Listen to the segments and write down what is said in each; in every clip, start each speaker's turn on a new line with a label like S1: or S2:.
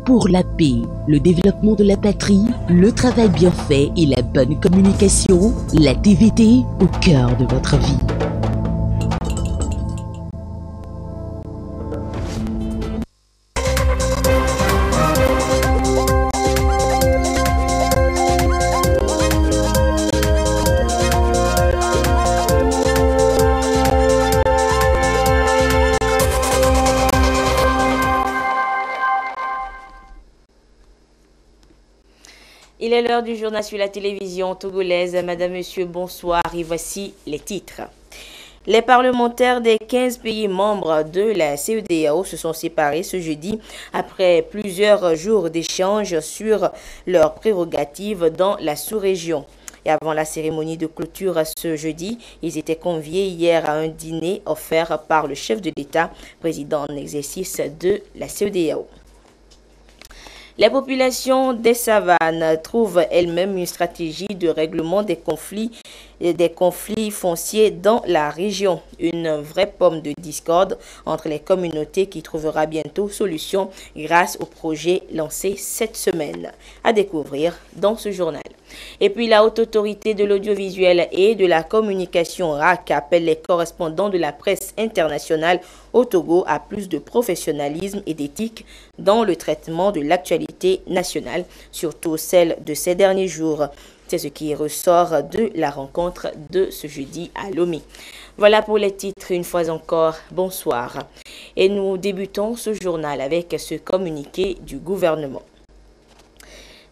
S1: pour la paix, le développement de la patrie, le travail bien fait et la bonne communication, la TVT au cœur de votre vie.
S2: Il est l'heure du journal sur la télévision togolaise. Madame, Monsieur, bonsoir et voici les titres. Les parlementaires des 15 pays membres de la CEDEAO se sont séparés ce jeudi après plusieurs jours d'échanges sur leurs prérogatives dans la sous-région. Et avant la cérémonie de clôture ce jeudi, ils étaient conviés hier à un dîner offert par le chef de l'État, président en exercice de la CEDEAO. Les populations des savanes trouvent elles-mêmes une stratégie de règlement des conflits fonciers dans la région. Une vraie pomme de discorde entre les communautés qui trouvera bientôt solution grâce au projet lancé cette semaine. À découvrir dans ce journal. Et puis la Haute Autorité de l'Audiovisuel et de la Communication RAC appelle les correspondants de la presse internationale au Togo à plus de professionnalisme et d'éthique dans le traitement de l'actualité nationale, surtout celle de ces derniers jours. C'est ce qui ressort de la rencontre de ce jeudi à Lomé. Voilà pour les titres, une fois encore, bonsoir. Et nous débutons ce journal avec ce communiqué du gouvernement.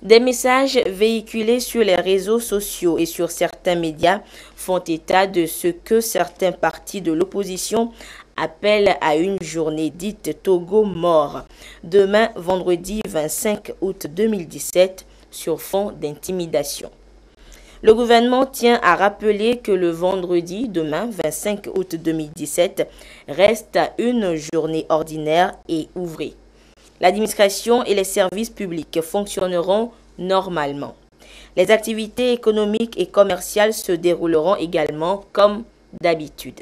S2: Des messages véhiculés sur les réseaux sociaux et sur certains médias font état de ce que certains partis de l'opposition appellent à une journée dite Togo mort, demain vendredi 25 août 2017, sur fond d'intimidation. Le gouvernement tient à rappeler que le vendredi, demain 25 août 2017, reste une journée ordinaire et ouvrée. L'administration et les services publics fonctionneront normalement. Les activités économiques et commerciales se dérouleront également comme d'habitude.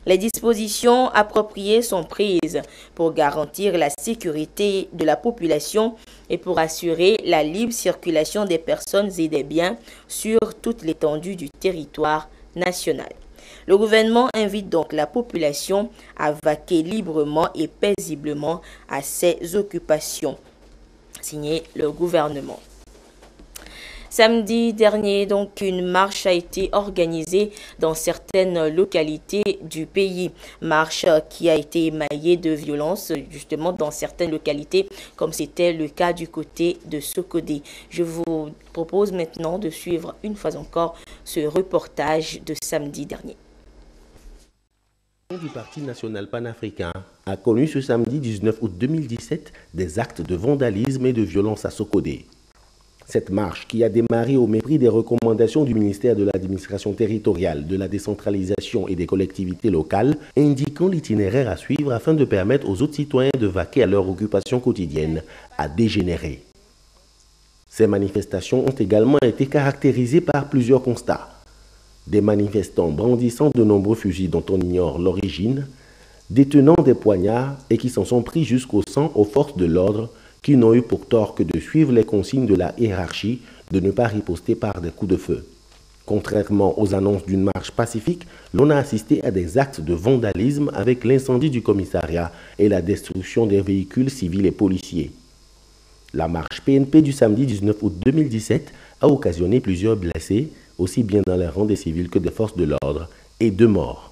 S2: Les dispositions appropriées sont prises pour garantir la sécurité de la population et pour assurer la libre circulation des personnes et des biens sur toute l'étendue du territoire national. Le gouvernement invite donc la population à vaquer librement et paisiblement à ses occupations. Signé le gouvernement. Samedi dernier, donc, une marche a été organisée dans certaines localités du pays. Marche qui a été émaillée de violence, justement, dans certaines localités, comme c'était le cas du côté de Sokodé. Je vous propose maintenant de suivre une fois encore ce reportage de samedi dernier.
S3: Du Parti national panafricain a connu ce samedi 19 août 2017 des actes de vandalisme et de violence à Sokodé. Cette marche, qui a démarré au mépris des recommandations du ministère de l'administration territoriale, de la décentralisation et des collectivités locales, indiquant l'itinéraire à suivre afin de permettre aux autres citoyens de vaquer à leur occupation quotidienne, a dégénéré. Ces manifestations ont également été caractérisées par plusieurs constats. Des manifestants brandissant de nombreux fusils dont on ignore l'origine, détenant des poignards et qui s'en sont pris jusqu'au sang aux forces de l'ordre qui n'ont eu pour tort que de suivre les consignes de la hiérarchie de ne pas riposter par des coups de feu. Contrairement aux annonces d'une marche pacifique, l'on a assisté à des actes de vandalisme avec l'incendie du commissariat et la destruction des véhicules civils et policiers. La marche PNP du samedi 19 août 2017 a occasionné plusieurs blessés, aussi bien dans les rangs des civils que des forces de l'ordre, et 2 morts.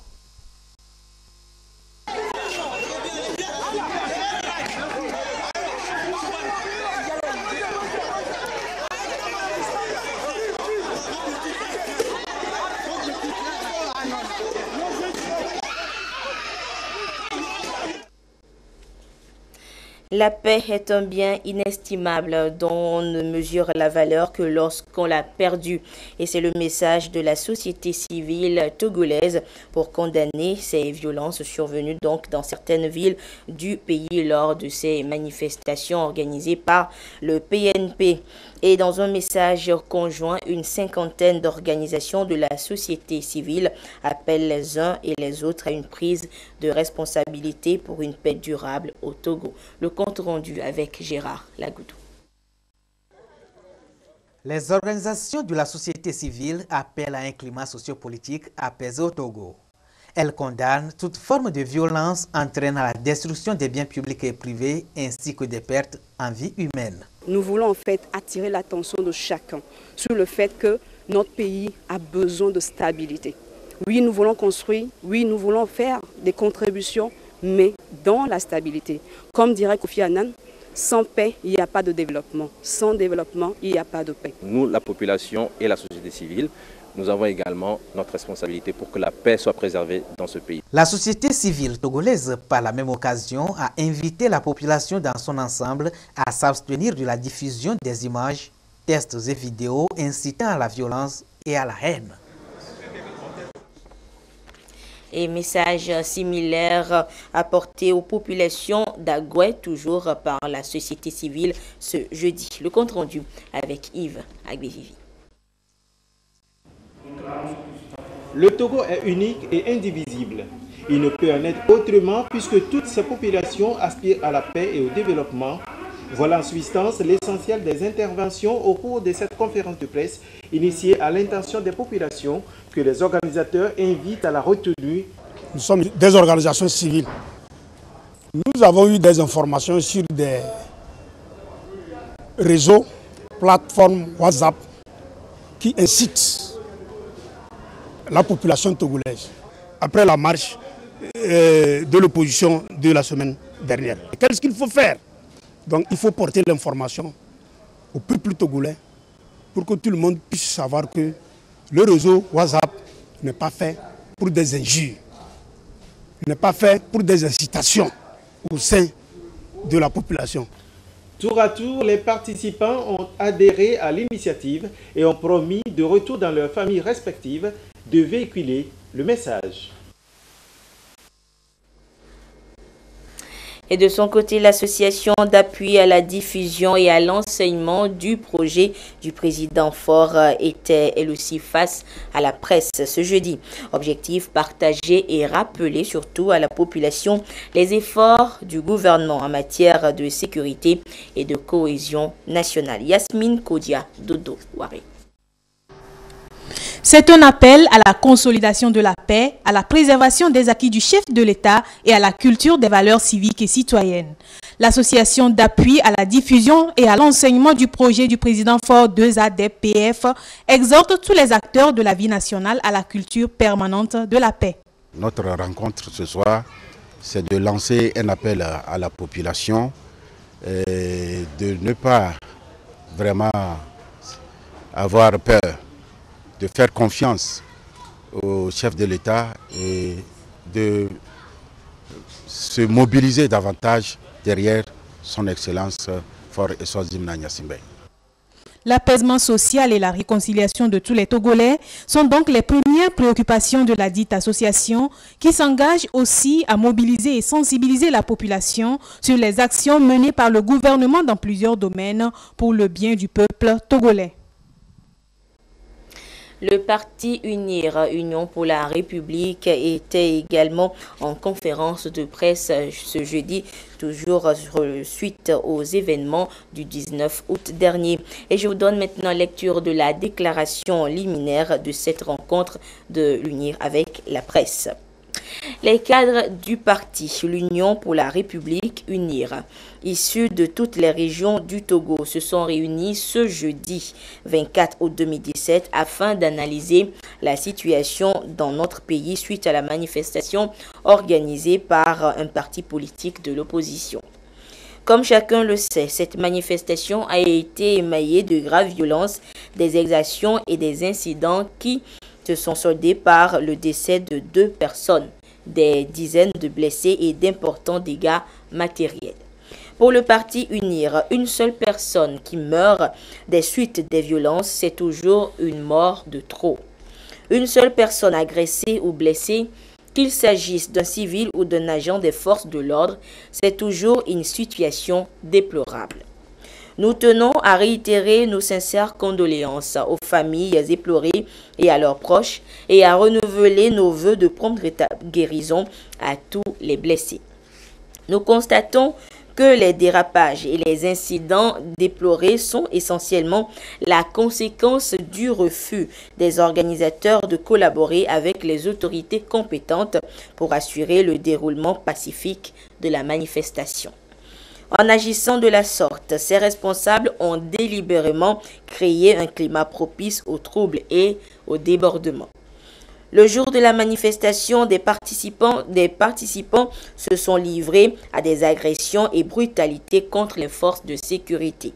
S2: La paix est un bien inestimable dont on ne mesure la valeur que lorsqu'on l'a perdue. Et c'est le message de la société civile togolaise pour condamner ces violences survenues donc dans certaines villes du pays lors de ces manifestations organisées par le PNP. Et dans un message conjoint, une cinquantaine d'organisations de la société civile appellent les uns et les autres à une prise de responsabilité pour une paix durable au Togo. Le compte rendu avec Gérard Lagoudou.
S4: Les organisations de la société civile appellent à un climat sociopolitique apaisé au Togo. Elles condamnent toute forme de violence entraînant la destruction des biens publics et privés ainsi que des pertes en vie humaine.
S5: Nous voulons en fait attirer l'attention de chacun sur le fait que notre pays a besoin de stabilité. Oui, nous voulons construire, oui, nous voulons faire des contributions, mais dans la stabilité. Comme dirait Kofi Annan, sans paix, il n'y a pas de développement. Sans développement, il n'y a pas de paix.
S6: Nous, la population et la société civile, nous avons également notre responsabilité pour que la paix soit préservée dans ce pays.
S4: La société civile togolaise, par la même occasion, a invité la population dans son ensemble à s'abstenir de la diffusion des images, textes et vidéos incitant à la violence et à la haine.
S2: Et message similaire apporté aux populations d'Agoué, toujours par la société civile ce jeudi. Le compte rendu avec Yves Agbévivi.
S7: Le Togo est unique et indivisible. Il ne peut en être autrement puisque toutes ces populations aspirent à la paix et au développement. Voilà en substance l'essentiel des interventions au cours de cette conférence de presse initiée à l'intention des populations que les organisateurs invitent à la retenue.
S8: Nous sommes des organisations civiles. Nous avons eu des informations sur des réseaux, plateformes WhatsApp qui incitent la population togolaise après la marche de l'opposition de la semaine dernière. Qu'est-ce qu'il faut faire? Donc il faut porter l'information au peuple togolais pour que tout le monde puisse savoir que le réseau WhatsApp n'est pas fait pour des injures, n'est pas fait pour des incitations au sein de la population.
S7: Tour à tour, les participants ont adhéré à l'initiative et ont promis de retour dans leurs familles respectives de véhiculer le message.
S2: Et de son côté, l'association d'appui à la diffusion et à l'enseignement du projet du président Faure était elle aussi face à la presse ce jeudi. Objectif partagé et rappelé surtout à la population les efforts du gouvernement en matière de sécurité et de cohésion nationale. Yasmine Kodia, Dodo Waré.
S9: C'est un appel à la consolidation de la paix, à la préservation des acquis du chef de l'État et à la culture des valeurs civiques et citoyennes. L'association d'appui à la diffusion et à l'enseignement du projet du président Faure 2ADPF exhorte tous les acteurs de la vie nationale à la culture permanente de la paix.
S10: Notre rencontre ce soir, c'est de lancer un appel à la population de ne pas vraiment avoir peur, de faire confiance au chef de l'État et de se mobiliser davantage derrière son Excellence Faure Eswatini Gnassingbé.
S9: L'apaisement social et la réconciliation de tous les Togolais sont donc les premières préoccupations de la dite association qui s'engage aussi à mobiliser et sensibiliser la population sur les actions menées par le gouvernement dans plusieurs domaines pour le bien du peuple togolais.
S2: Le parti UNIR, Union pour la République, était également en conférence de presse ce jeudi, toujours suite aux événements du 19 août dernier. Et je vous donne maintenant lecture de la déclaration liminaire de cette rencontre de l'UNIR avec la presse. Les cadres du parti, l'Union pour la République, UNIR, issus de toutes les régions du Togo, se sont réunis ce jeudi 24 août 2017 afin d'analyser la situation dans notre pays suite à la manifestation organisée par un parti politique de l'opposition. Comme chacun le sait, cette manifestation a été émaillée de graves violences, des exactions et des incidents qui se sont soldés par le décès de 2 personnes, des dizaines de blessés et d'importants dégâts matériels. Pour le parti UNIR, une seule personne qui meurt des suites des violences, c'est toujours une mort de trop. Une seule personne agressée ou blessée, qu'il s'agisse d'un civil ou d'un agent des forces de l'ordre, c'est toujours une situation déplorable. Nous tenons à réitérer nos sincères condoléances aux familles éplorées et à leurs proches et à renouveler nos vœux de prompte guérison à tous les blessés. Nous constatons que les dérapages et les incidents déplorés sont essentiellement la conséquence du refus des organisateurs de collaborer avec les autorités compétentes pour assurer le déroulement pacifique de la manifestation. En agissant de la sorte, ces responsables ont délibérément créé un climat propice aux troubles et aux débordements. Le jour de la manifestation, des participants se sont livrés à des agressions et brutalités contre les forces de sécurité.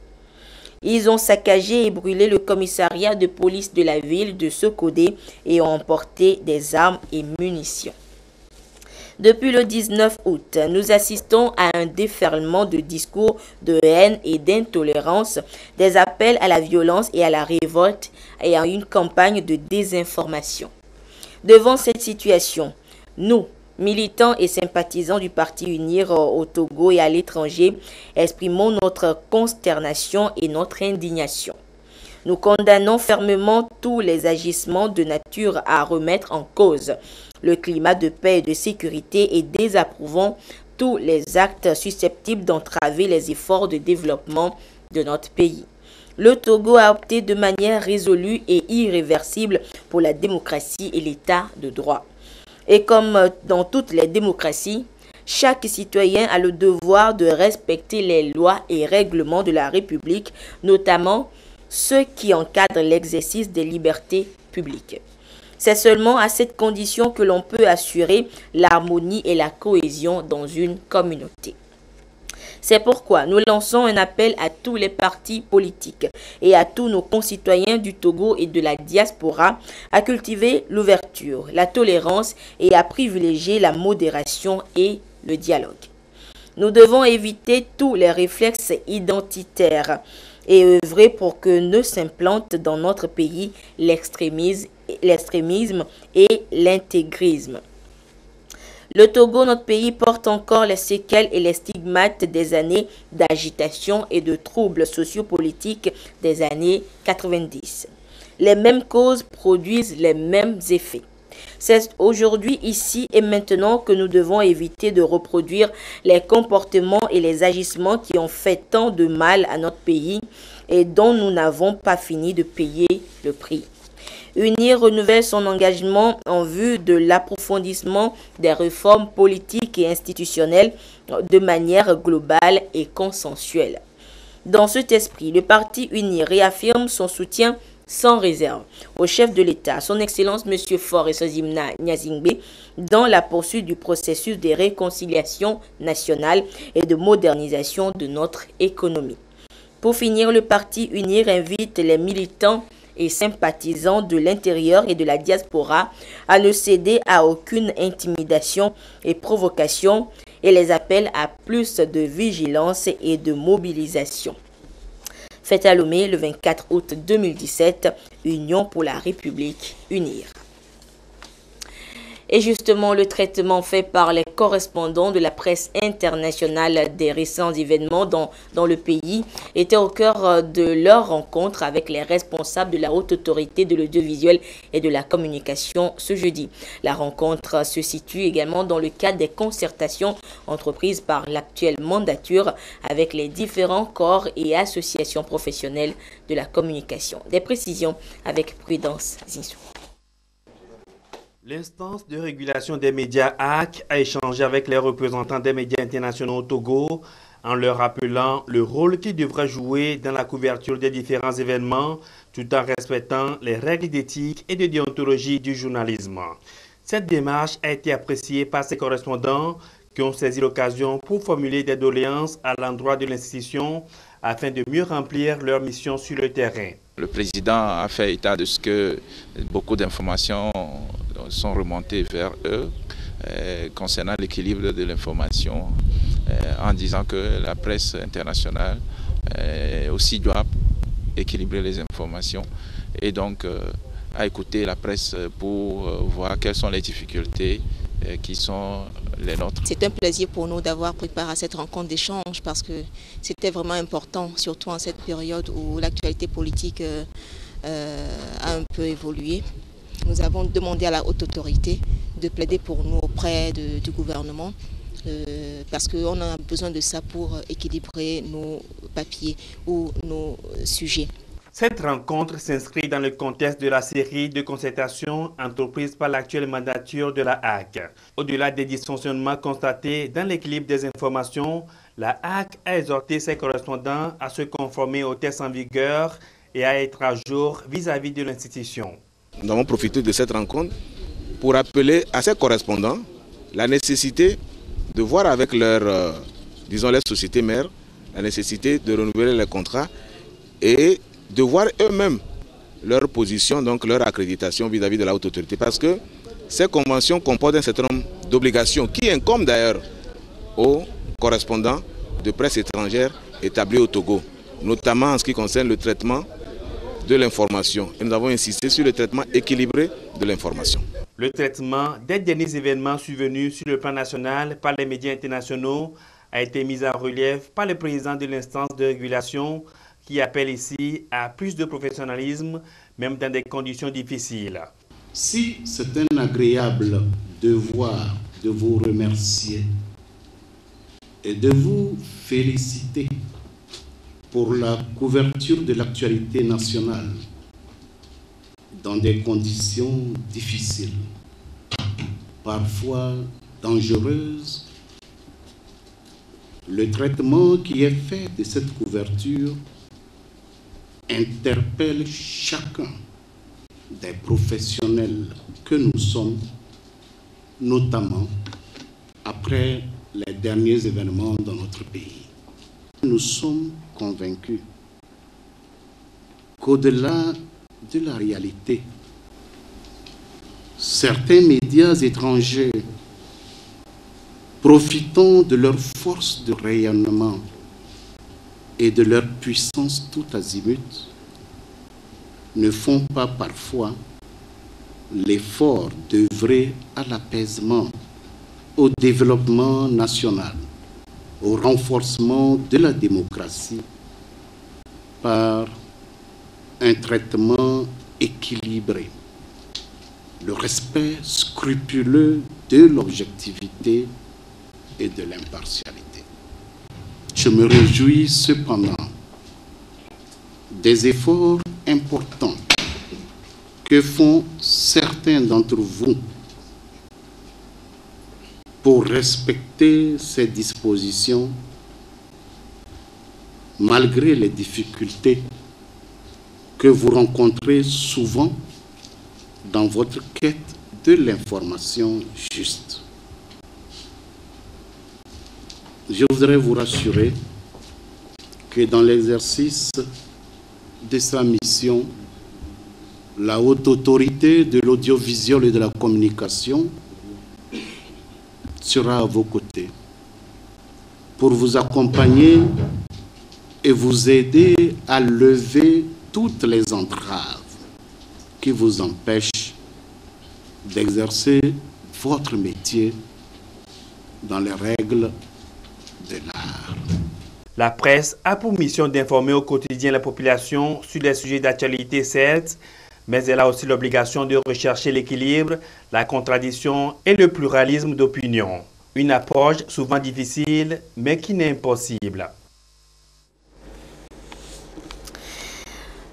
S2: Ils ont saccagé et brûlé le commissariat de police de la ville de Sokodé et ont emporté des armes et munitions. Depuis le 19 août, nous assistons à un déferlement de discours de haine et d'intolérance, des appels à la violence et à la révolte et à une campagne de désinformation. Devant cette situation, nous, militants et sympathisants du Parti UNIR au Togo et à l'étranger, exprimons notre consternation et notre indignation. Nous condamnons fermement tous les agissements de nature à remettre en cause le climat de paix et de sécurité et désapprouvons tous les actes susceptibles d'entraver les efforts de développement de notre pays. Le Togo a opté de manière résolue et irréversible pour la démocratie et l'état de droit. Et comme dans toutes les démocraties, chaque citoyen a le devoir de respecter les lois et règlements de la République, notamment ceux qui encadrent l'exercice des libertés publiques. C'est seulement à cette condition que l'on peut assurer l'harmonie et la cohésion dans une communauté. C'est pourquoi nous lançons un appel à tous les partis politiques et à tous nos concitoyens du Togo et de la diaspora à cultiver l'ouverture, la tolérance et à privilégier la modération et le dialogue. Nous devons éviter tous les réflexes identitaires et œuvrer pour que ne s'implante dans notre pays l'extrémisme et l'intégrisme. Le Togo, notre pays, porte encore les séquelles et les stigmates des années d'agitation et de troubles sociopolitiques des années 90. Les mêmes causes produisent les mêmes effets. C'est aujourd'hui, ici et maintenant que nous devons éviter de reproduire les comportements et les agissements qui ont fait tant de mal à notre pays et dont nous n'avons pas fini de payer le prix. UNIR renouvelle son engagement en vue de l'approfondissement des réformes politiques et institutionnelles de manière globale et consensuelle. Dans cet esprit, le Parti UNIR réaffirme son soutien sans réserve au chef de l'État, son Excellence M. Faure Esozimna Gnassingbé, dans la poursuite du processus de réconciliation nationale et de modernisation de notre économie. Pour finir, le Parti UNIR invite les militants et sympathisants de l'intérieur et de la diaspora à ne céder à aucune intimidation et provocation et les appelle à plus de vigilance et de mobilisation. Fête à Lomé le 24 août 2017, Union pour la République UNIR. Et justement, le traitement fait par les correspondants de la presse internationale des récents événements dans le pays était au cœur de leur rencontre avec les responsables de la haute autorité de l'audiovisuel et de la communication ce jeudi. La rencontre se situe également dans le cadre des concertations entreprises par l'actuelle mandature avec les différents corps et associations professionnelles de la communication. Des précisions avec Prudence Zinsou.
S11: L'instance de régulation des médias AC a échangé avec les représentants des médias internationaux au Togo en leur rappelant le rôle qu'ils devraient jouer dans la couverture des différents événements tout en respectant les règles d'éthique et de déontologie du journalisme. Cette démarche a été appréciée par ces correspondants qui ont saisi l'occasion pour formuler des doléances à l'endroit de l'institution afin de mieux remplir leur mission sur le terrain.
S12: Le président a fait état de ce que beaucoup d'informations sont remontées vers eux concernant l'équilibre de l'information en disant que la presse internationale aussi doit équilibrer les informations et donc à écouter la presse pour voir quelles sont les difficultés qui sont les nôtres.
S13: C'est un plaisir pour nous d'avoir préparé cette rencontre d'échange parce que c'était vraiment important, surtout en cette période où l'actualité politique a un peu évolué. Nous avons demandé à la haute autorité de plaider pour nous auprès du gouvernement parce qu'on a besoin de ça pour équilibrer nos papiers ou nos sujets.
S11: Cette rencontre s'inscrit dans le contexte de la série de concertations entreprises par l'actuelle mandature de la HAC. Au-delà des dysfonctionnements constatés dans l'équilibre des informations, la HAC a exhorté ses correspondants à se conformer aux tests en vigueur et à être à jour vis-à-vis de l'institution.
S14: Nous avons profité de cette rencontre pour appeler à ses correspondants la nécessité de voir avec leurs sociétés mères, la nécessité de renouveler les contrats et de voir eux-mêmes leur position, donc leur accréditation vis-à-vis de la haute autorité. Parce que ces conventions comportent un certain nombre d'obligations qui incombent d'ailleurs aux correspondants de presse étrangère établis au Togo, notamment en ce qui concerne le traitement de l'information. Et nous avons insisté sur le traitement équilibré de l'information.
S11: Le traitement des derniers événements survenus sur le plan national par les médias internationaux a été mis en relief par le président de l'instance de régulation qui appelle ici à plus de professionnalisme, même dans des conditions difficiles.
S15: Si c'est un agréable devoir de vous remercier et de vous féliciter pour la couverture de l'actualité nationale dans des conditions difficiles, parfois dangereuses, le traitement qui est fait de cette couverture interpelle chacun des professionnels que nous sommes, notamment après les derniers événements dans notre pays. Nous sommes convaincus qu'au-delà de la réalité, certains médias étrangers, profitant de leur force de rayonnement et de leur puissance tout azimut, ne font pas parfois l'effort d'œuvrer à l'apaisement, au développement national, au renforcement de la démocratie par un traitement équilibré, le respect scrupuleux de l'objectivité et de l'impartialité. Je me réjouis cependant des efforts importants que font certains d'entre vous pour respecter ces dispositions malgré les difficultés que vous rencontrez souvent dans votre quête de l'information juste. Je voudrais vous rassurer que dans l'exercice de sa mission, la haute autorité de l'audiovisuel et de la communication sera à vos côtés pour vous accompagner et vous aider à lever toutes les entraves qui vous empêchent d'exercer votre métier dans les règles de l'art.
S11: La presse a pour mission d'informer au quotidien la population sur les sujets d'actualité, certes, mais elle a aussi l'obligation de rechercher l'équilibre, la contradiction et le pluralisme d'opinion. Une approche souvent difficile, mais qui n'est impossible.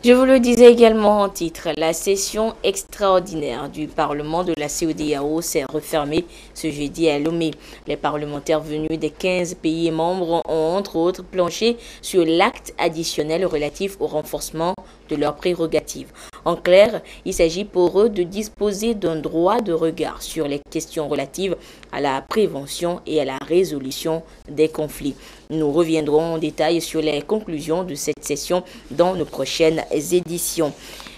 S2: Je vous le disais également en titre, la session extraordinaire du Parlement de la CEDEAO s'est refermée ce jeudi à Lomé. Les parlementaires venus des 15 pays membres ont entre autres planché sur l'acte additionnel relatif au renforcement de leurs prérogatives. En clair, il s'agit pour eux de disposer d'un droit de regard sur les questions relatives à la prévention et à la résolution des conflits. Nous reviendrons en détail sur les conclusions de cette session dans nos prochaines éditions.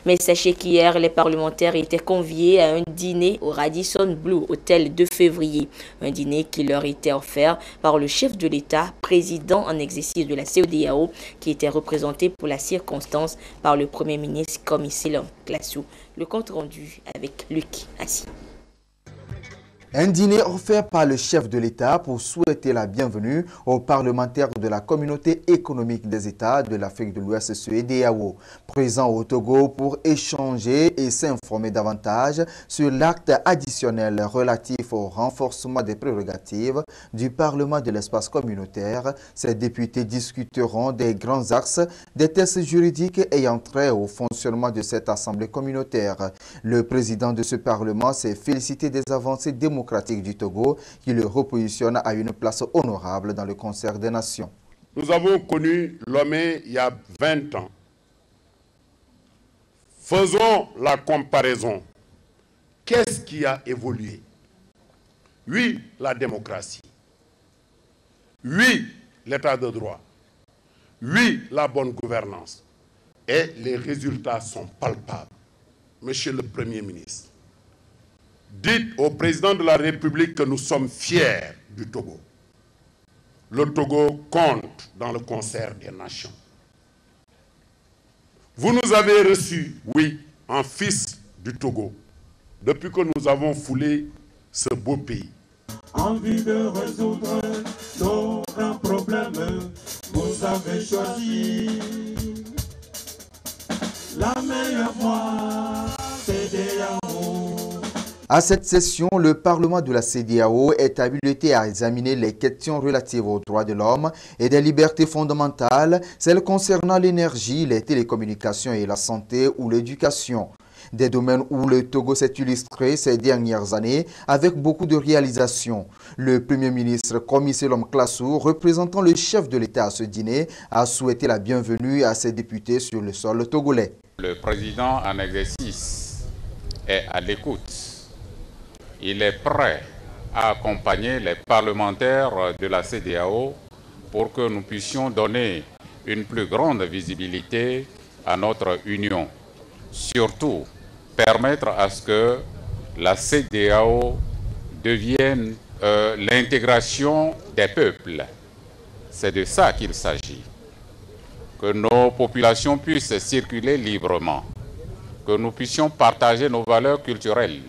S2: Mais sachez qu'hier, les parlementaires étaient conviés à un dîner au Radisson Blu Hotel de février. Un dîner qui leur était offert par le chef de l'État, président en exercice de la CEDEAO, qui était représenté pour la circonstance par le Premier ministre Commissaire Classou. Le compte rendu avec Luc Assis.
S16: Un dîner offert par le chef de l'État pour souhaiter la bienvenue aux parlementaires de la communauté économique des États de l'Afrique de l'Ouest CEDEAO, présents au Togo pour échanger et s'informer davantage sur l'acte additionnel relatif au renforcement des prérogatives du Parlement de l'espace communautaire. Ces députés discuteront des grands axes des tests juridiques ayant trait au fonctionnement de cette assemblée communautaire. Le président de ce Parlement s'est félicité des avancées démocratiques du Togo qui le repositionne à une place honorable dans le concert des nations.
S17: Nous avons connu Lomé il y a 20 ans. Faisons la comparaison. Qu'est-ce qui a évolué? Oui, la démocratie. Oui, l'état de droit. Oui, la bonne gouvernance. Et les résultats sont palpables. Monsieur le Premier ministre, dites au président de la République que nous sommes fiers du Togo. Le Togo compte dans le concert des nations. Vous nous avez reçus, oui, en fils du Togo, depuis que nous avons foulé ce beau pays.
S18: Envie de résoudre nos grands problèmes, vous avez choisi la meilleure voie, CEDEAO.
S16: À cette session, le Parlement de la CEDEAO est habilité à examiner les questions relatives aux droits de l'homme et des libertés fondamentales, celles concernant l'énergie, les télécommunications et la santé ou l'éducation. Des domaines où le Togo s'est illustré ces dernières années avec beaucoup de réalisations. Le Premier ministre Komisselom Klassou, représentant le chef de l'État à ce dîner, a souhaité la bienvenue à ses députés sur le sol togolais.
S19: Le président en exercice est à l'écoute. Il est prêt à accompagner les parlementaires de la CEDEAO pour que nous puissions donner une plus grande visibilité à notre union. Surtout, permettre à ce que la CEDEAO devienne l'intégration des peuples. C'est de ça qu'il s'agit. Que nos populations puissent circuler librement, que nous puissions partager nos valeurs culturelles.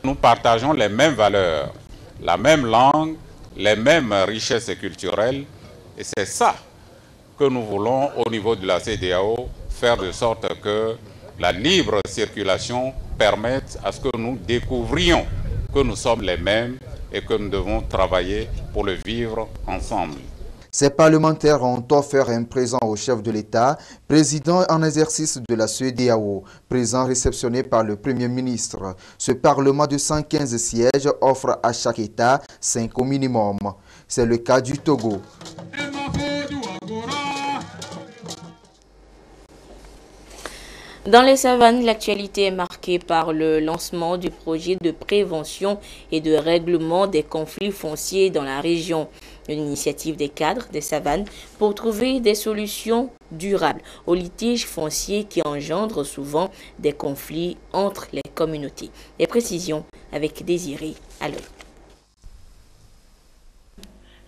S19: Nous partageons les mêmes valeurs, la même langue, les mêmes richesses culturelles. Et c'est ça que nous voulons au niveau de la CEDEAO, faire de sorte que la libre circulation permette à ce que nous découvrions que nous sommes les mêmes et que nous devons travailler pour le vivre ensemble.
S16: Ces parlementaires ont offert un présent au chef de l'État, président en exercice de la CEDEAO, présent réceptionné par le Premier ministre. Ce Parlement de 115 sièges offre à chaque État 5 au minimum. C'est le cas du Togo.
S2: Dans les savanes, l'actualité est marquée par le lancement du projet de prévention et de règlement des conflits fonciers dans la région. Une initiative des cadres des savanes pour trouver des solutions durables aux litiges fonciers qui engendrent souvent des conflits entre les communautés. Les précisions avec Désiré Allo.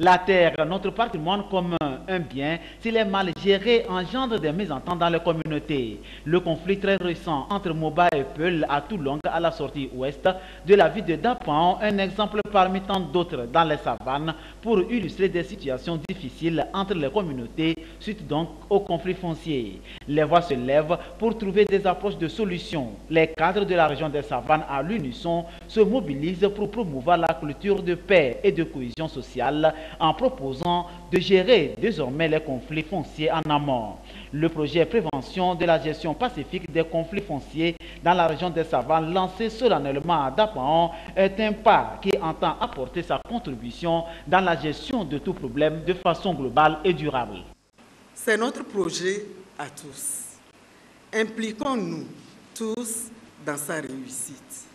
S20: La terre, notre patrimoine commun, un bien, s'il est mal géré, engendre des mésententes dans les communautés. Le conflit très récent entre Moba et Peul à Toulon, à la sortie ouest de la ville de Dapan, un exemple parmi tant d'autres dans les savanes pour illustrer des situations difficiles entre les communautés suite donc au conflit foncier. Les voix se lèvent pour trouver des approches de solutions. Les cadres de la région des savanes à l'unisson se mobilisent pour promouvoir la culture de paix et de cohésion sociale en proposant de gérer désormais les conflits fonciers en amont. Le projet prévention de la gestion pacifique des conflits fonciers dans la région des savanes, lancé solennellement à Dapan, est un pas qui entend apporter sa contribution dans la gestion de tout problème de façon globale et durable.
S21: C'est notre projet à tous. Impliquons-nous tous dans sa réussite.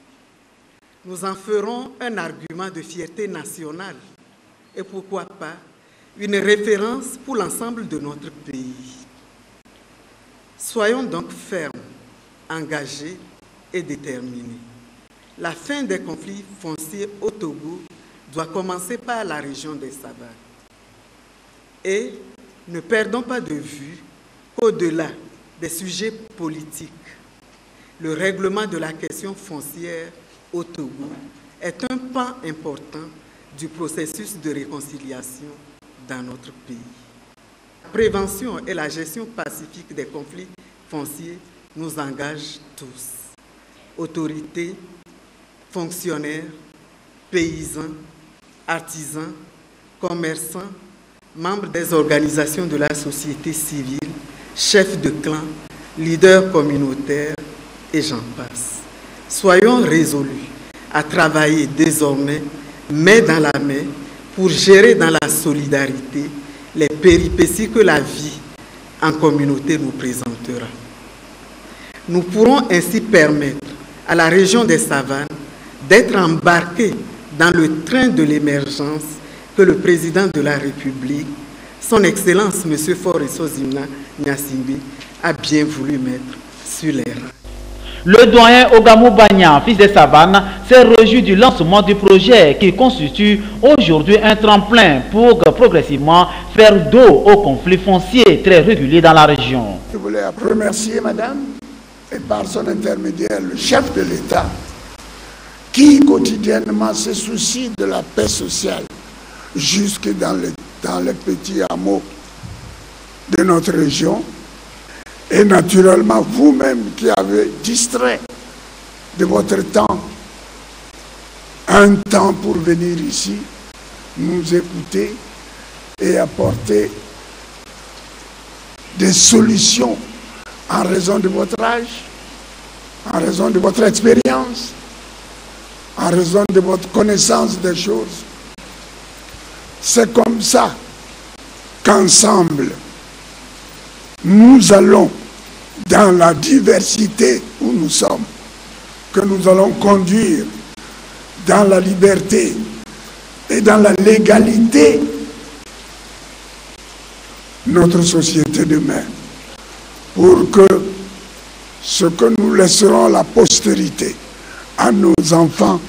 S21: Nous en ferons un argument de fierté nationale et pourquoi pas une référence pour l'ensemble de notre pays. Soyons donc fermes, engagés et déterminés. La fin des conflits fonciers au Togo doit commencer par la région des savanes. Et ne perdons pas de vue qu'au-delà des sujets politiques, le règlement de la question foncière au Togo est un pas important du processus de réconciliation dans notre pays. La prévention et la gestion pacifique des conflits fonciers nous engagent tous. Autorités, fonctionnaires, paysans, artisans, commerçants, membres des organisations de la société civile, chefs de clan, leaders communautaires et j'en passe. Soyons résolus à travailler désormais main dans la main pour gérer dans la solidarité les péripéties que la vie en communauté nous présentera. Nous pourrons ainsi permettre à la région des Savanes d'être embarquée dans le train de l'émergence que le président de la République, son Excellence M. Faure Sozimna Gnassingbé, a bien voulu mettre sur les rails.
S20: Le doyen Ogamou Bagnan, fils des Savanes, s'est réjoui du lancement du projet qui constitue aujourd'hui un tremplin pour progressivement faire dos aux conflits fonciers très réguliers dans la région.
S1: Je voulais remercier madame et par son intermédiaire le chef de l'État qui quotidiennement se soucie de la paix sociale jusque dans les petits hameaux de notre région. Et naturellement, vous-même qui avez distrait de votre temps, un temps pour venir ici, nous écouter et apporter des solutions en raison de votre âge, en raison de votre expérience, en raison de votre connaissance des choses. C'est comme ça qu'ensemble, nous allons, dans la diversité où nous sommes, que nous allons conduire dans la liberté et dans la légalité notre société demain, pour que ce que nous laisserons à la postérité, à nos enfants,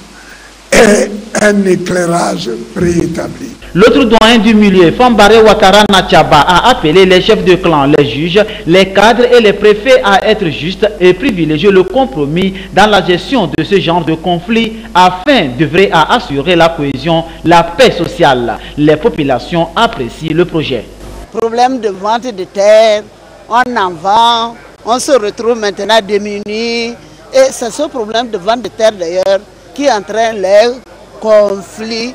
S1: ait un éclairage préétabli.
S20: L'autre doyen du milieu, Fambaré Ouattara Natchaba, a appelé les chefs de clan, les juges, les cadres et les préfets à être justes et privilégier le compromis dans la gestion de ce genre de conflit afin d'œuvrer à assurer la cohésion, la paix sociale. Les populations apprécient le projet.
S22: Problème de vente de terre, on en vend, on se retrouve maintenant démunis et c'est ce problème de vente de terre d'ailleurs qui entraîne les conflits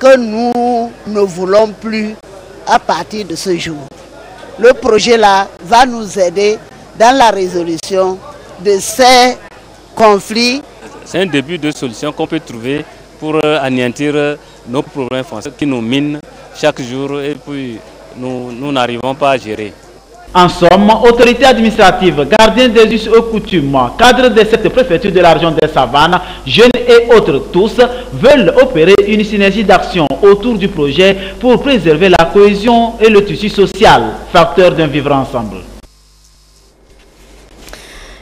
S22: que nous ne voulons plus à partir de ce jour. Le projet-là va nous aider dans la résolution de ces conflits.
S23: C'est un début de solution qu'on peut trouver pour anéantir nos problèmes fonciers qui nous minent chaque jour et puis nous n'arrivons pas à gérer.
S20: En somme, autorités administratives, gardiens des us et coutumes, cadres de cette préfecture de la région des Savanes, jeunes et autres tous veulent opérer une synergie d'action autour du projet pour préserver la cohésion et le tissu social, facteur d'un vivre ensemble.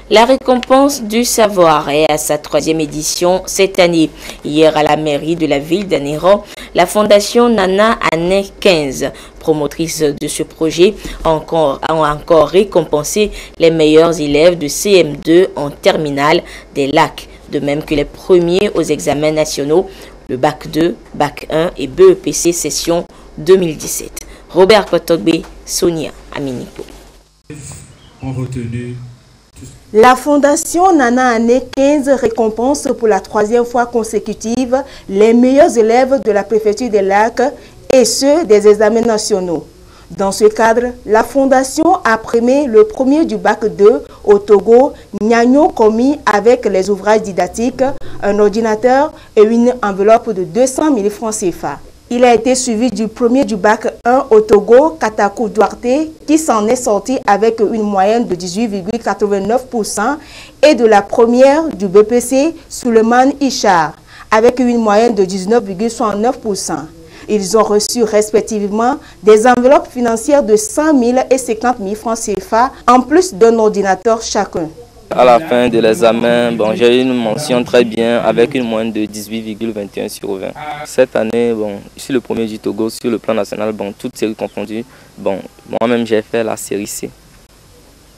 S2: La récompense du savoir est à sa 3e édition cette année. Hier à la mairie de la ville d'Anéran, la fondation Nana Année 15, promotrice de ce projet, a encore récompensé les meilleurs élèves de CM2 en terminale des Lacs, de même que les premiers aux examens nationaux, le Bac 2, Bac 1 et BEPC session 2017. Robert Kotogbe, Sonia Aminiko.
S24: Ont retenu.
S25: La Fondation Nana Année 15 récompense pour la 3e fois consécutive les meilleurs élèves de la préfecture des Lacs et ceux des examens nationaux. Dans ce cadre, la Fondation a primé le premier du Bac 2 au Togo, Nyagno Komi, avec les ouvrages didactiques, un ordinateur et une enveloppe de 200 000 francs CFA. Il a été suivi du premier du Bac 1 au Togo, Katakou Duarte, qui s'en est sorti avec une moyenne de 18,89% et de la première du BPC, Souleymane Ishar, avec une moyenne de 19,69%. Ils ont reçu respectivement des enveloppes financières de 100 000 et 50 000 francs CFA, en plus d'un ordinateur chacun.
S26: À la fin de l'examen, j'ai eu une mention très bien avec une moyenne de 18,21 sur 20. Cette année, je suis le premier du Togo sur le plan national, toutes séries confondues. Moi-même, j'ai fait la série C.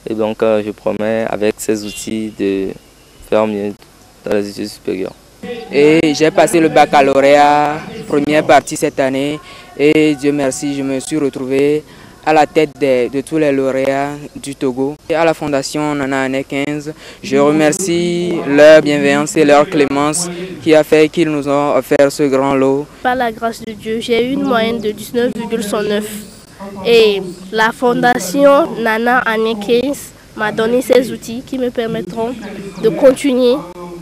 S26: Et donc, je promets avec ces outils de faire mieux dans les études supérieures.
S3: Et j'ai passé le baccalauréat, première partie cette année. Et Dieu merci, je me suis retrouvé à la tête de tous les lauréats du Togo. Et à la Fondation Nana Année 15, je remercie leur bienveillance et leur clémence qui a fait qu'ils nous ont offert ce grand lot.
S4: Par la grâce de Dieu, j'ai eu une moyenne de 19,9. Et la Fondation Nana Année 15 m'a donné ces outils qui me permettront de continuer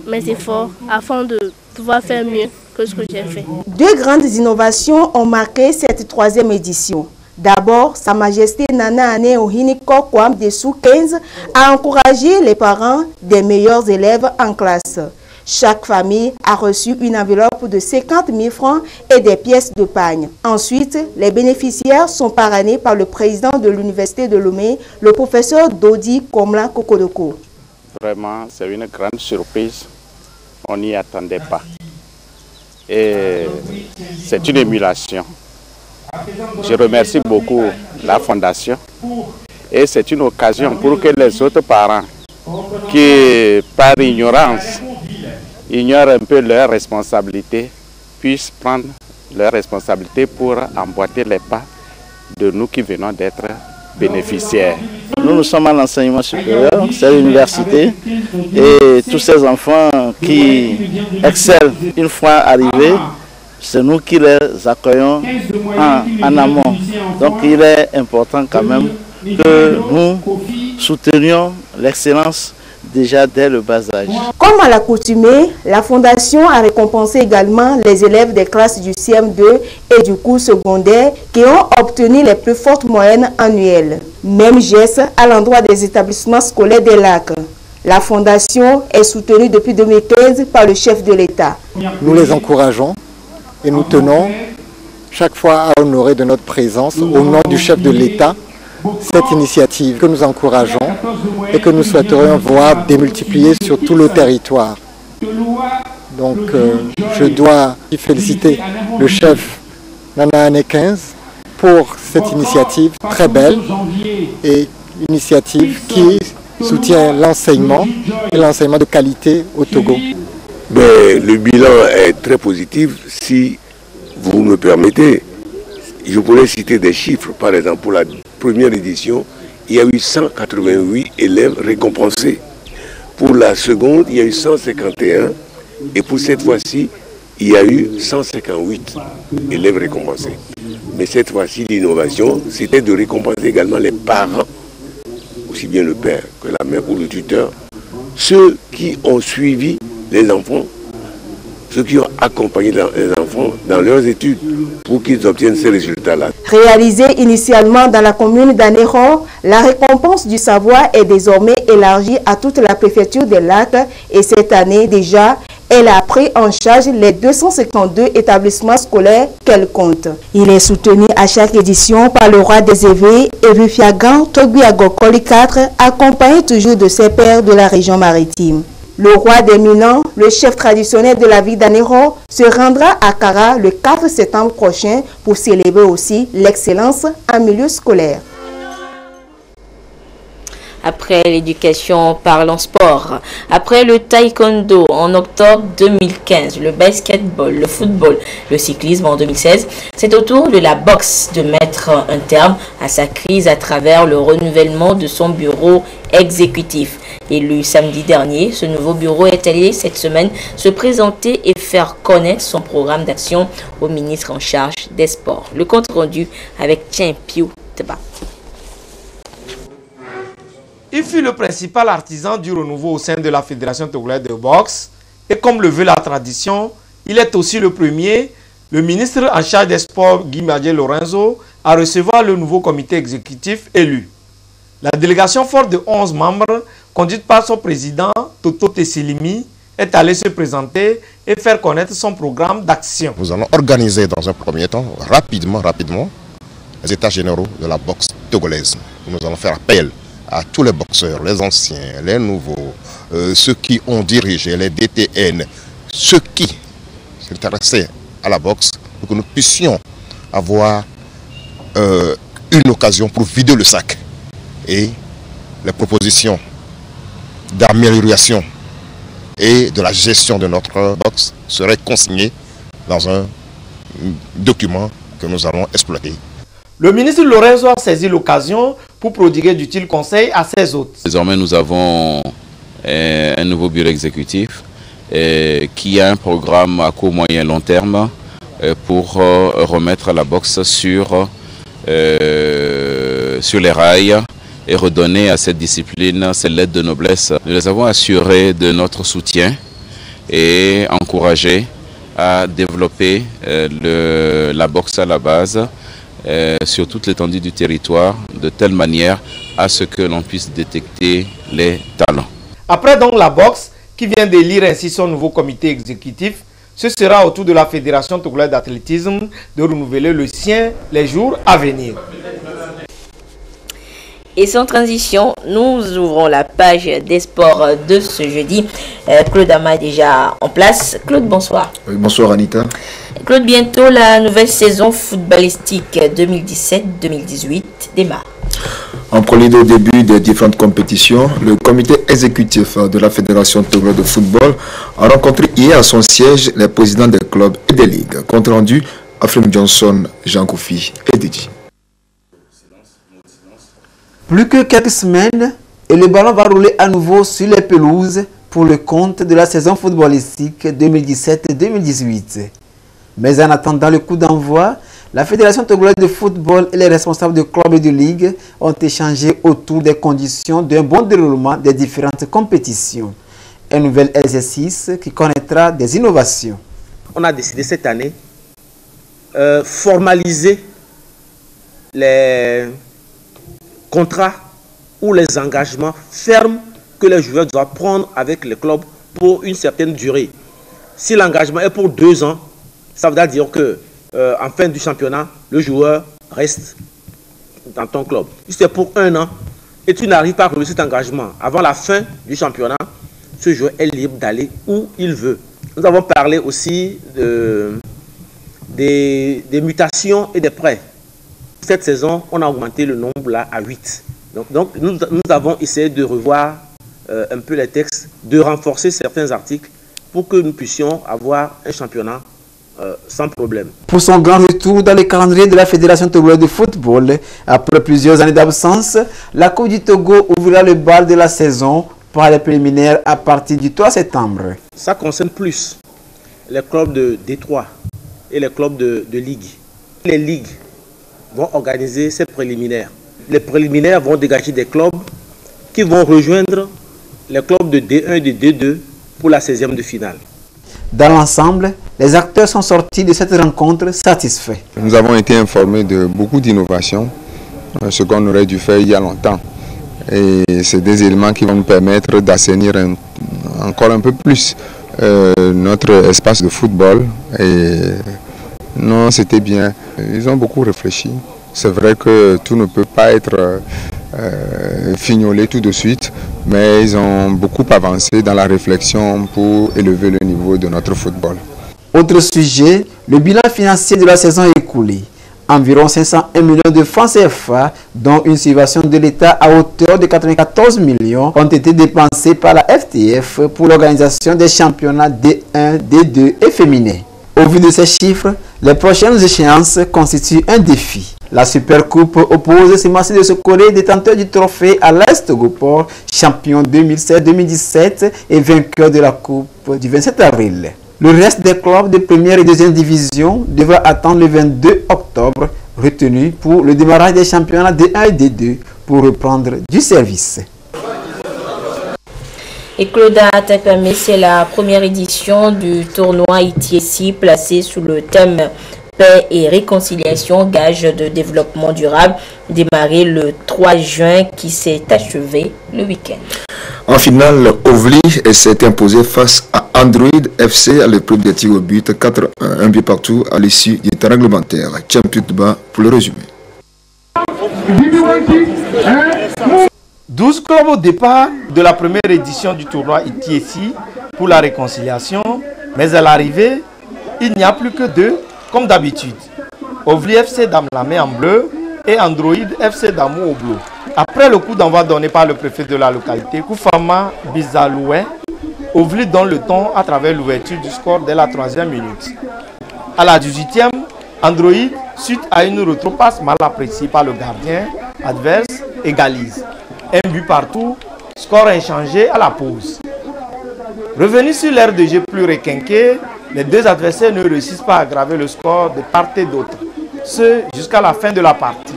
S4: mes efforts afin de pouvoir faire mieux que ce que j'ai fait.
S25: Deux grandes innovations ont marqué cette troisième édition. D'abord, Sa Majesté Nana Année Ohini Kokwam Dessou 15 a encouragé les parents des meilleurs élèves en classe. Chaque famille a reçu une enveloppe de 50 000 francs et des pièces de pagne. Ensuite, les bénéficiaires sont parrainés par le président de l'Université de Lomé, le professeur Dodi Komla Kokodoko.
S5: Vraiment, c'est une grande surprise. On n'y attendait pas. Et c'est une émulation. Je remercie beaucoup la Fondation. Et c'est une occasion pour que les autres parents qui, par ignorance, ignorent un peu leurs responsabilités, puissent prendre leurs responsabilités pour emboîter les pas de nous qui venons d'être bénéficiaires.
S6: Nous sommes à l'enseignement supérieur, c'est l'université, et tous ces enfants qui excellent une fois arrivés, c'est nous qui les accueillons en amont. Donc il est important quand même que nous soutenions l'excellence déjà dès le bas âge.
S25: Comme à l'accoutumée, la Fondation a récompensé également les élèves des classes du CM2 et du cours secondaire qui ont obtenu les plus fortes moyennes annuelles. Même geste à l'endroit des établissements scolaires des Lacs. La Fondation est soutenue depuis 2015 par le chef de l'État.
S7: Nous les encourageons et nous tenons chaque fois à honorer de notre présence au nom du chef de l'État cette initiative que nous encourageons et que nous souhaiterions voir démultiplier sur tout le territoire. Donc je dois féliciter le chef Nana Année 15 pour cette initiative très belle et initiative qui soutient l'enseignement et l'enseignement de qualité au Togo.
S8: Mais le bilan est très positif si vous me permettez. Je pourrais citer des chiffres, par exemple pour la première édition, il y a eu 188 élèves récompensés. Pour la seconde, il y a eu 151 et pour cette fois-ci, il y a eu 158 élèves récompensés. Mais cette fois-ci, l'innovation, c'était de récompenser également les parents, aussi bien le père que la mère ou le tuteur, ceux qui ont suivi les enfants, ceux qui ont accompagné les enfants dans leurs études pour qu'ils obtiennent ces résultats-là.
S25: Réalisée initialement dans la commune d'Anéro, la récompense du savoir est désormais élargie à toute la préfecture des Lacs et cette année déjà, elle a pris en charge les 252 établissements scolaires qu'elle compte. Il est soutenu à chaque édition par le roi des éveils, Erufiagan Togbiagokoli IV, accompagné toujours de ses pairs de la région maritime. Le roi des Minans, le chef traditionnel de la ville d'Anéro, se rendra à Kara le 4 septembre prochain pour célébrer aussi l'excellence en milieu scolaire.
S2: Après l'éducation, parlons sport. Après le taekwondo en octobre 2015, le basketball, le football, le cyclisme en 2016, c'est au tour de la boxe de mettre un terme à sa crise à travers le renouvellement de son bureau exécutif. Élu samedi dernier, ce nouveau bureau est allé cette semaine se présenter et faire connaître son programme d'action au ministre en charge des sports. Le compte rendu avec Tchimpiou Teba.
S27: Il fut le principal artisan du renouveau au sein de la Fédération togolaise de boxe et comme le veut la tradition, il est aussi le premier, le ministre en charge des sports Guy Madje Lorenzo, à recevoir le nouveau comité exécutif élu. La délégation forte de 11 membres, conduite par son président Toto Tessilimi, est allée se présenter et faire connaître son programme d'action.
S28: Nous allons organiser dans un premier temps, rapidement, les états généraux de la boxe togolaise. Nous allons faire appel à tous les boxeurs, les anciens, les nouveaux, ceux qui ont dirigé les DTN, ceux qui s'intéressaient à la boxe, pour que nous puissions avoir une occasion pour vider le sac. Et les propositions d'amélioration et de la gestion de notre box seraient consignés dans un document que nous allons exploiter.
S27: Le ministre Lorenzo a saisi l'occasion pour prodiguer d'utiles conseils à ses hôtes.
S9: Désormais, nous avons un nouveau bureau exécutif qui a un programme à court, moyen et long terme pour remettre la boxe sur les rails et redonner à cette discipline cette lettre de noblesse. Nous les avons assurés de notre soutien et encouragés à développer la boxe à la base sur toute l'étendue du territoire de telle manière à ce que l'on puisse détecter les talents.
S27: Après donc la boxe, qui vient d'élire ainsi son nouveau comité exécutif, ce sera au tour de la Fédération togolaise d'athlétisme de renouveler le sien les jours à venir.
S2: Et sans transition, nous ouvrons la page des sports de ce jeudi. Claude Ama est déjà en place. Claude, bonsoir.
S10: Oui, bonsoir Anita.
S2: Claude, bientôt la nouvelle saison footballistique 2017-2018 démarre.
S10: En prélude au début des différentes compétitions, le comité exécutif de la Fédération togolaise de football a rencontré hier à son siège les présidents des clubs et des ligues. Compte rendu, Afrim Johnson, Jean Koufi et Didi.
S11: Plus que quelques semaines et le ballon va rouler à nouveau sur les pelouses pour le compte de la saison footballistique 2017-2018. Mais en attendant le coup d'envoi, la Fédération togolaise de football et les responsables de clubs et de ligues ont échangé autour des conditions d'un bon déroulement des différentes compétitions. Un nouvel exercice qui connaîtra des innovations.
S12: On a décidé cette année formaliser les contrats ou les engagements fermes que les joueurs doivent prendre avec les clubs pour une certaine durée. Si l'engagement est pour 2 ans, ça veut dire que en fin du championnat, le joueur reste dans ton club. Si c'est pour 1 an et tu n'arrives pas à renouveler cet engagement avant la fin du championnat, ce joueur est libre d'aller où il veut. Nous avons parlé aussi des mutations et des prêts. Cette saison, on a augmenté le nombre là à 8. Donc nous avons essayé de revoir un peu les textes, de renforcer certains articles pour que nous puissions avoir un championnat sans problème.
S11: Pour son grand retour dans le calendrier de la Fédération togolaise de football, après plusieurs années d'absence, la Coupe du Togo ouvrira le bal de la saison par les préliminaires à partir du 3 septembre.
S12: Ça concerne plus les clubs de D3 et les clubs de ligue. Les ligues vont organiser ces préliminaires. Les préliminaires vont dégager des clubs qui vont rejoindre les clubs de D1 et de D2 pour la 16e de finale.
S11: Dans l'ensemble, les acteurs sont sortis de cette rencontre satisfaits.
S13: Nous avons été informés de beaucoup d'innovations, ce qu'on aurait dû faire il y a longtemps. Et c'est des éléments qui vont nous permettre d'assainir encore un peu plus notre espace de football. Et non, c'était bien. Ils ont beaucoup réfléchi. C'est vrai que tout ne peut pas être fignolé tout de suite, mais ils ont beaucoup avancé dans la réflexion pour élever le niveau de notre football.
S11: Autre sujet, le bilan financier de la saison écoulée. Environ 501 millions de francs CFA, dont une subvention de l'État à hauteur de 94 millions, ont été dépensés par la FTF pour l'organisation des championnats D1, D2 et féminins. Au vu de ces chiffres, les prochaines échéances constituent un défi. La Supercoupe oppose ce mardi de Sokoré, détenteur du trophée à l'Est Togoport, champion 2016-2017 et vainqueur de la Coupe du 27 avril. Le reste des clubs de première et deuxième division devra attendre le 22 octobre, retenu pour le démarrage des championnats D1 et D2 pour reprendre du service.
S2: Et Claude Atakame, c'est la première édition du tournoi ITSI placé sous le thème Paix et réconciliation, gage de développement durable, démarré le 3 juin qui s'est achevé le week-end.
S10: En finale, Ovli s'est imposé face à Android FC à l'épreuve des tirs au but 4-1, un but partout à l'issue du temps réglementaire. Champion bas pour le résumé.
S27: 12 clubs au départ de la première édition du tournoi ITSI pour la réconciliation, mais à l'arrivée, il n'y a plus que 2 comme d'habitude. Ovli FC Damlamé en bleu et Android FC Damou au bleu. Après le coup d'envoi donné par le préfet de la localité, Koufama Bizaloué, Ovli donne le ton à travers l'ouverture du score dès la 3e minute. À la 18e, Android, suite à une retropasse mal appréciée par le gardien adverse, égalise. Un but partout, score inchangé à la pause. Revenus sur l'aire de jeu plus requinqué, les deux adversaires ne réussissent pas à aggraver le score de part et d'autre, ce jusqu'à la fin de la partie.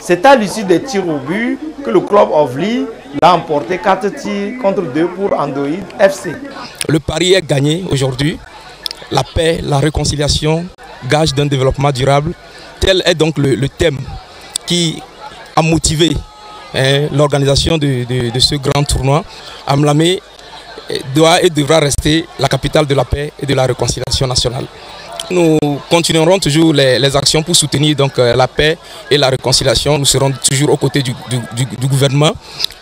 S27: C'est à l'issue des tirs au but que le club Ovli l'a emporté 4 tirs contre 2 pour Android FC.
S1: Le pari est gagné aujourd'hui. La paix, la réconciliation, gage d'un développement durable. Tel est donc le thème qui a motivé l'organisation de ce grand tournoi. Amlamé doit et devra rester la capitale de la paix et de la réconciliation nationale. Nous continuerons toujours les actions pour soutenir donc, la paix et la réconciliation. Nous serons toujours aux côtés du gouvernement,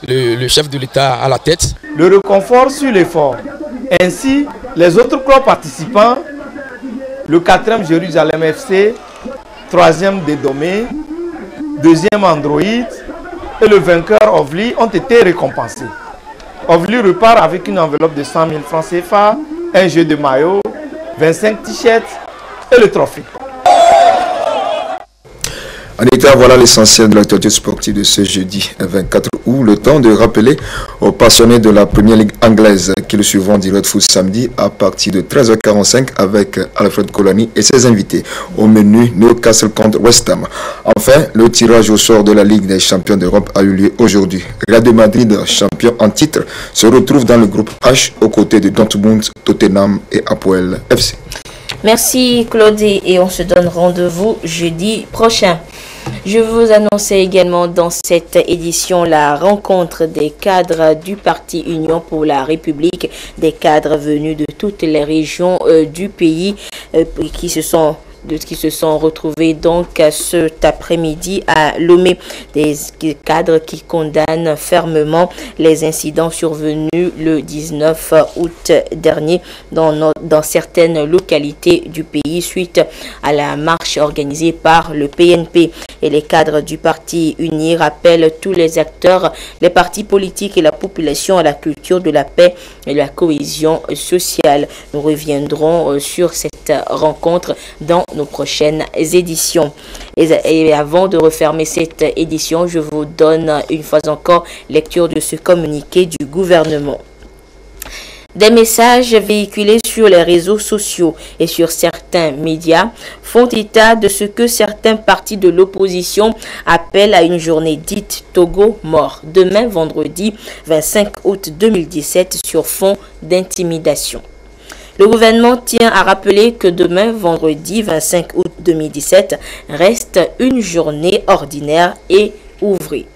S1: le chef de l'État à la tête.
S27: Le réconfort sur l'effort. Ainsi, les autres clubs participants, le 4e Jérusalem FC, 3e Dédomé, 2e Android et le vainqueur Ovli ont été récompensés. Ovli repart avec une enveloppe de 100 000 francs CFA, un jeu de maillot, 25 t-shirts et le trophée.
S10: En état, voilà l'essentiel de l'actualité sportive de ce jeudi 24 août. Le temps de rappeler aux passionnés de la première ligue anglaise qui le suivront direct foot samedi à partir de 13h45 avec Alfred Colani et ses invités. Au menu, Newcastle contre West Ham. Enfin, le tirage au sort de la Ligue des champions d'Europe a eu lieu aujourd'hui. Real de Madrid, champion en titre, se retrouve dans le groupe H aux côtés de Dortmund, Tottenham et Apoel FC.
S2: Merci Claude et on se donne rendez-vous jeudi prochain. Je vous annonçais également dans cette édition la rencontre des cadres du Parti Union pour la République, des cadres venus de toutes les régions du pays qui se sont retrouvés donc cet après-midi à Lomé. Des cadres qui condamnent fermement les incidents survenus le 19 août dernier dans certaines localités du pays suite à la marche organisée par le PNP. Et les cadres du Parti Uni rappellent tous les acteurs, les partis politiques et la population à la culture de la paix et de la cohésion sociale. Nous reviendrons sur cette rencontre dans nos prochaines éditions. Et avant de refermer cette édition, je vous donne une fois encore lecture de ce communiqué du gouvernement. Des messages véhiculés sur les réseaux sociaux et sur certains médias font état de ce que certains partis de l'opposition appellent à une journée dite Togo mort, demain vendredi 25 août 2017 sur fond d'intimidation. Le gouvernement tient à rappeler que demain, vendredi 25 août 2017, reste une journée ordinaire et ouvrée.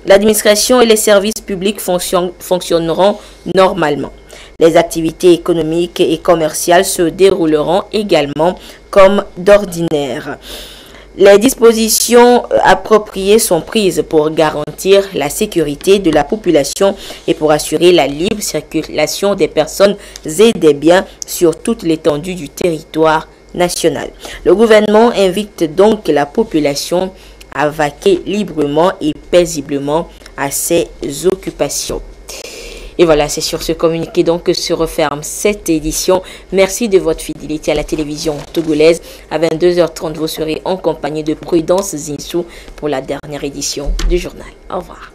S2: L'administration et les services publics fonctionneront normalement. Les activités économiques et commerciales se dérouleront également comme d'ordinaire. Les dispositions appropriées sont prises pour garantir la sécurité de la population et pour assurer la libre circulation des personnes et des biens sur toute l'étendue du territoire national. Le gouvernement invite donc la population à vaquer librement et paisiblement à ses occupations. Et voilà, c'est sur ce communiqué donc que se referme cette édition. Merci de votre fidélité à la télévision togolaise. À 22h30, vous serez en compagnie de Prudence Zinsou pour la dernière édition du journal. Au revoir.